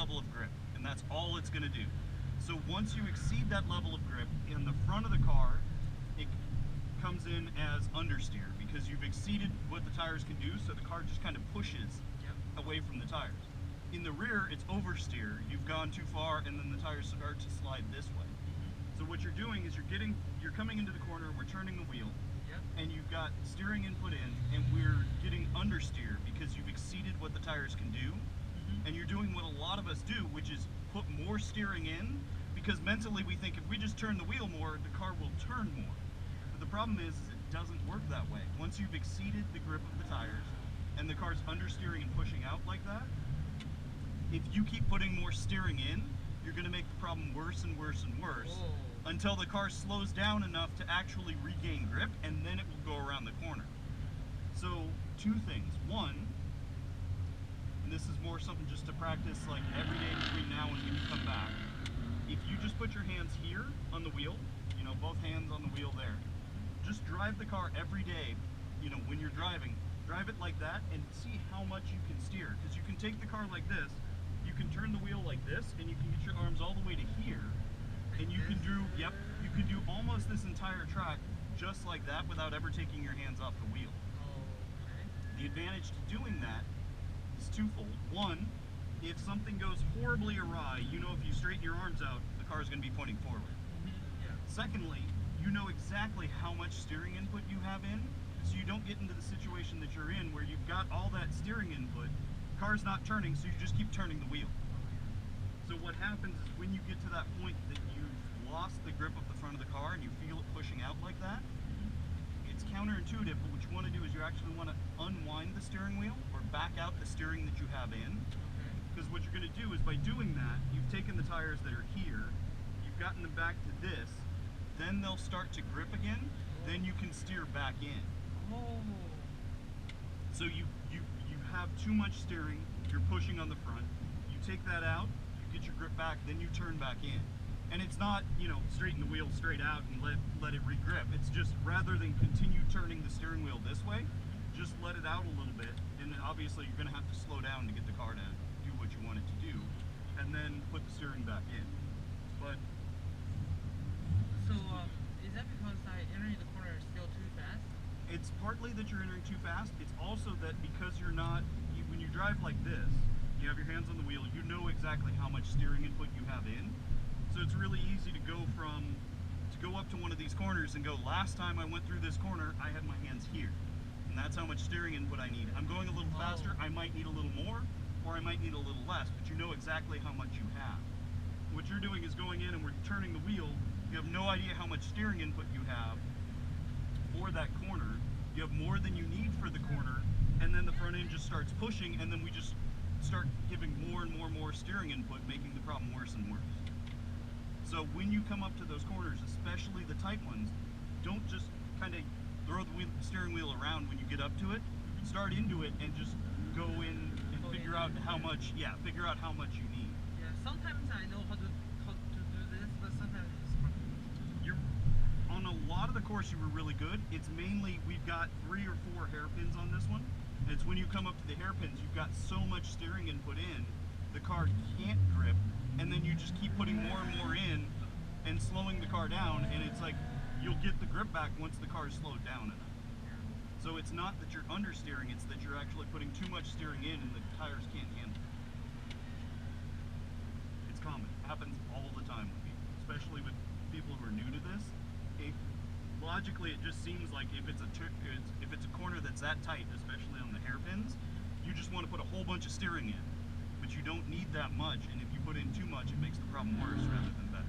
level of grip, and that's all it's going to do. So once you exceed that level of grip, in the front of the car, it comes in as understeer because you've exceeded what the tires can do, so the car just kind of pushes away from the tires. In the rear, it's oversteer. You've gone too far, and then the tires start to slide this way. So what you're doing is you're coming into the corner, we're turning the wheel, and you've got steering input in, and we're getting understeer because you've exceeded what the tires can do, and you're doing what a lot of us do, which is put more steering in, because mentally we think if we just turn the wheel more, the car will turn more. But the problem is it doesn't work that way. Once you've exceeded the grip of the tires, and the car's understeering and pushing out like that, if you keep putting more steering in, you're going to make the problem worse and worse and worse until the car slows down enough to actually regain grip, and then it will go around the corner. So two things. One, and this is more something just to practice like every day between now and when you come back, if you just put your hands here on the wheel, you know, both hands on the wheel there, just drive the car every day, you know, when you're driving, drive it like that and see how much you can steer. Because you can take the car like this, you can turn the wheel like this, and you can get your arms all the way to here, and you can do, you can do almost this entire track just like that without ever taking your hands off the wheel. The advantage to doing that is twofold. One, if something goes horribly awry, you know if you straighten your arms out, the car is going to be pointing forward. Secondly, you know exactly how much steering input you have in, so you don't get into the situation that you're in where you've got all that steering input, car's not turning, so you just keep turning the wheel. So what happens is when you get to that point that you've lost the grip of the front of the car and you feel it pushing out like that, it's counterintuitive, but what you want to do is you actually want to unwind the steering wheel or back out the steering that you have in. Because what you're going to do is by doing that, you've taken the tires that are here, you've gotten them back to this, then they'll start to grip again, then you can steer back in. So you have too much steering, you're pushing on the front, you take that out, you get your grip back, then you turn back in. And it's not, you know, straighten the wheel straight out and let it re-grip. It's just rather than continue turning the steering wheel this way, just let it out a little bit, and then obviously you're going to have to slow down to get the car to do what you want it to do, and then put the steering back in. But so is that because entering the corner is still too fast? It's partly that you're entering too fast. It's also that because you're not, when you drive like this, you have your hands on the wheel, you know exactly how much steering input you have in. So it's really easy to go up to one of these corners and go, last time I went through this corner, I had my hands here. And that's how much steering input I need. I'm going a little faster, I might need a little more, or I might need a little less, but you know exactly how much you have. What you're doing is going in and we're turning the wheel, you have no idea how much steering input you have for that corner, you have more than you need for the corner, and then the front end just starts pushing, and then we just start giving more and more steering input, making the problem worse and worse. So when you come up to those corners, especially the tight ones, don't just kind of throw the steering wheel around when you get up to it. Start into it and just go in and figure out how much, figure out how much you need. Yeah, sometimes I know how to do this, but sometimes it's hard. On a lot of the course you were really good. It's mainly, we've got 3 or 4 hairpins on this one. And it's when you come up to the hairpins, you've got so much steering input in, the car can't grip, and then you just keep putting more and more in and slowing the car down, and it's like you'll get the grip back once the car is slowed down enough. So it's not that you're understeering, it's that you're actually putting too much steering in and the tires can't handle it. It's common. It happens all the time with people, especially with people who are new to this. Logically, it just seems like if it's a corner that's that tight, especially on the hairpins, you just want to put a whole bunch of steering in. But you don't need that much, and if you put in too much, it makes the problem worse rather than better.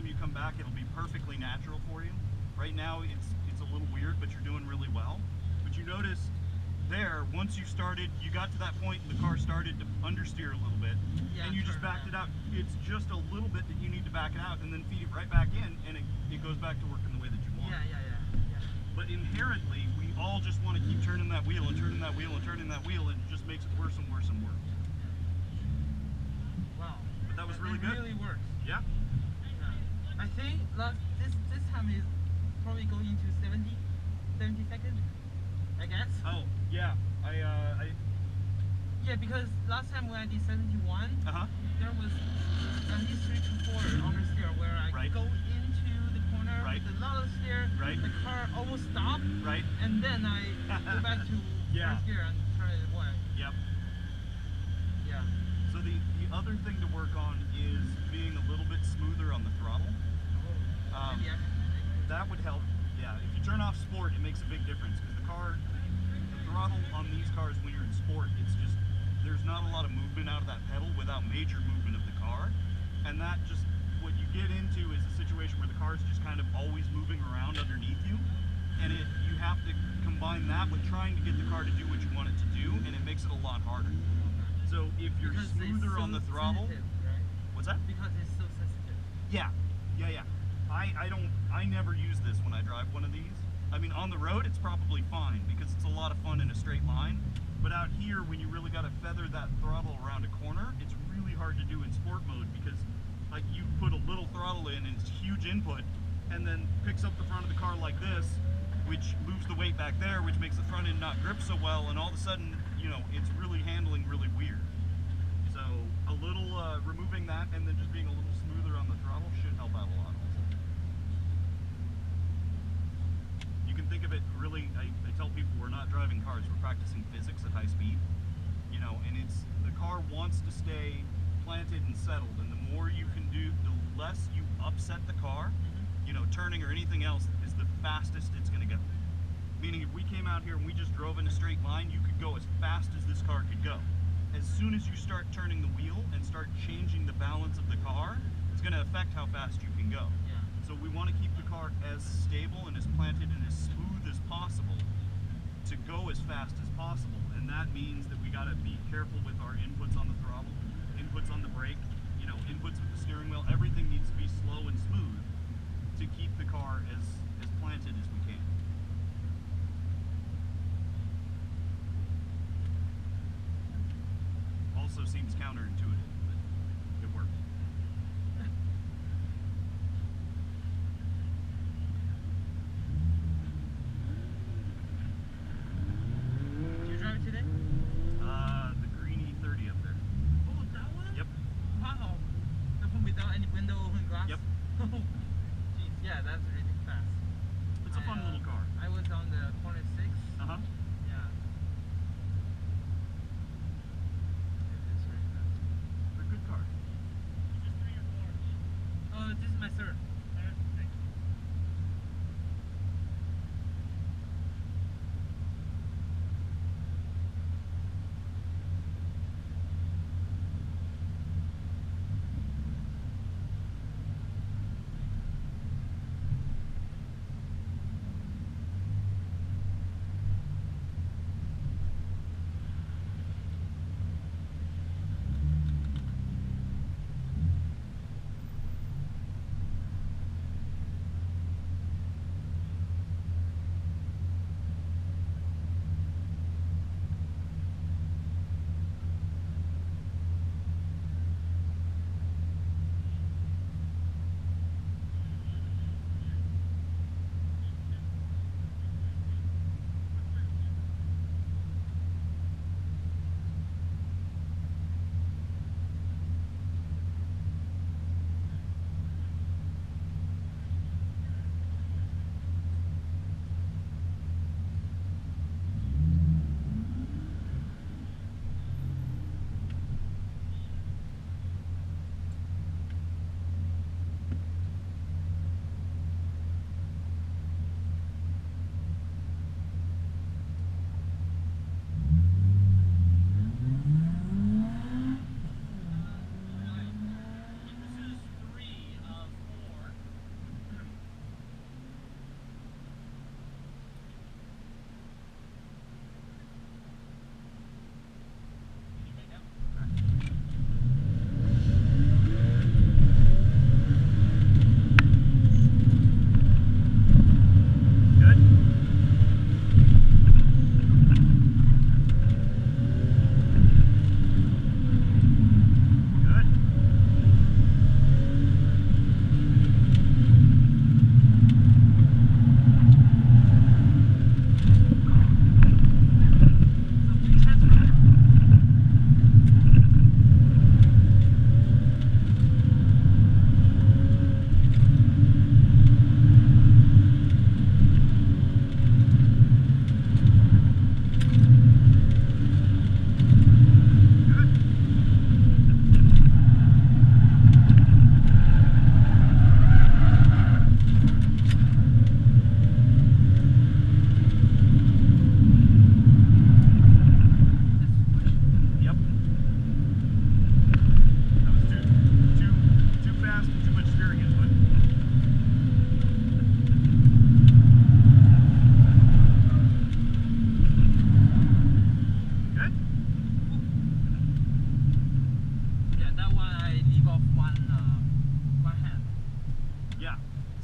time you come back, it'll be perfectly natural for you. Right now, it's a little weird, but you're doing really well. But you noticed there, once you started, you got to that point and the car started to understeer a little bit, Yeah, and you just backed it out. It's just a little bit that you need to back it out and then feed it right back in, and it goes back to working the way that you want. Yeah. But inherently, we all just want to keep turning that wheel and turning that wheel and turning that wheel, and it just makes it worse and worse and worse. Wow. But that was really good. It really works. Yeah. I think this time is probably going to 70 seconds, I guess. Oh, yeah. Yeah, because last time when I did 71, there was at least 3 to 4 oversteer where I go into the corner with a lot of steer, the car almost stopped, and then I go back to first gear and turn it away. Yep. Yeah. So the other thing to work on is being a little bit smoother on the throttle. That would help. Yeah, if you turn off sport, it makes a big difference because the throttle on these cars when you're in sport, it's just, there's not a lot of movement out of that pedal without major movement of the car, and that just, what you get into is a situation where the car is just kind of always moving around underneath you, and you have to combine that with trying to get the car to do what you want it to do, and it makes it a lot harder. So if you're smoother on the throttle, right? What's that? Because it's so sensitive. Yeah. I never use this when I drive one of these. I mean, on the road it's probably fine because it's a lot of fun in a straight line. But out here, when you really got to feather that throttle around a corner, it's really hard to do in sport mode because, like, you put a little throttle in and it's huge input, and then picks up the front of the car like this, which moves the weight back there, which makes the front end not grip so well, and all of a sudden, you know, it's really handling really weird. So a little removing that and then just being a little smoother on the throttle should help out a lot. You can think of it really, I tell people we're not driving cars, we're practicing physics at high speed. You know, and the car wants to stay planted and settled, and the more you can do, the less you upset the car, you know, turning or anything else is the fastest it's going to go. Meaning if we came out here and we just drove in a straight line, you could go as fast as this car could go. As soon as you start turning the wheel and start changing the balance of the car, it's going to affect how fast you can go. Yeah. So we want to keep the car as stable and as planted and as smooth as possible to go as fast as possible. And that means that we got to be careful with our inputs on the throttle, inputs on the brake, you know, inputs with the steering wheel. Everything needs to be slow and smooth to keep the car as planted as we can. Also seems counterintuitive, but it works. Do you drive it today? The greeny 30 up there. Oh, that one? Yep. Wow. The one without any window and glass? Yep. Jeez, yeah, that's really fast. It's a fun little car. I was on the corner 6. Uh-huh. Yeah. It's very fast. They're good cars. Oh, this is my third.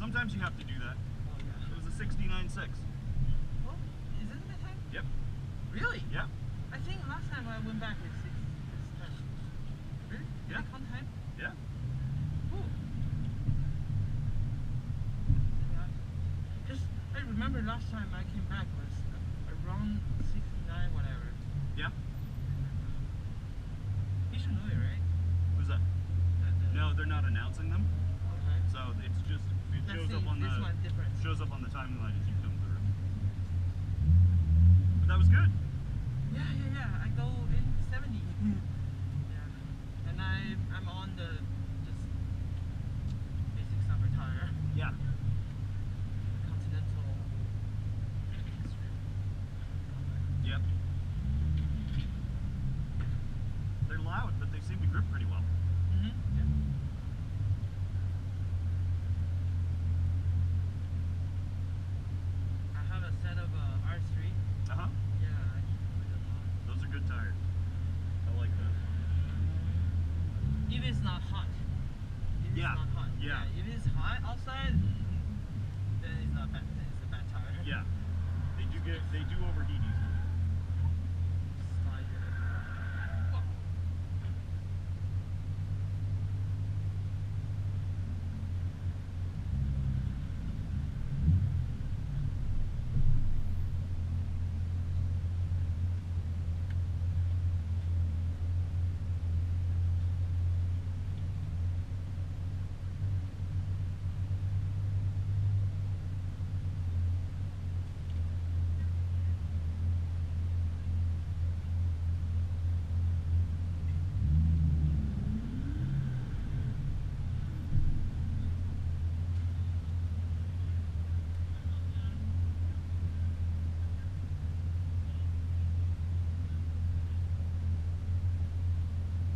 Sometimes you have to do that. Oh yeah. It was a 69.6. Oh, is it that time? Yep. Really? Yeah. I think last time I went back is 10. Really? Did Yeah. I count time? Yeah. Ooh. Because I remember last time I came back was around 69 whatever. Yeah. You should know it, right? Who's that? No, they're not announcing them. Okay. So it's just it Let's shows see up on this the one different. shows up on the timeline as you come through. But that was good. Yeah. I go in 70. Yeah. And I'm on the just basic summer tire. Yeah. Continental. Yep. They're loud, but they seem to grip pretty well. Mm-hmm. Yeah. I have a set of R3. Uh-huh. Yeah, I enjoy them a lot. Those are good tires. I like that. If it's not hot. If Yeah. it's not hot. Yeah. If it's hot outside, then it's not bad. Then it's a bad tire. Yeah. They do overheat easily. Slide it everywhere. Whoa.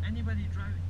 Anybody driving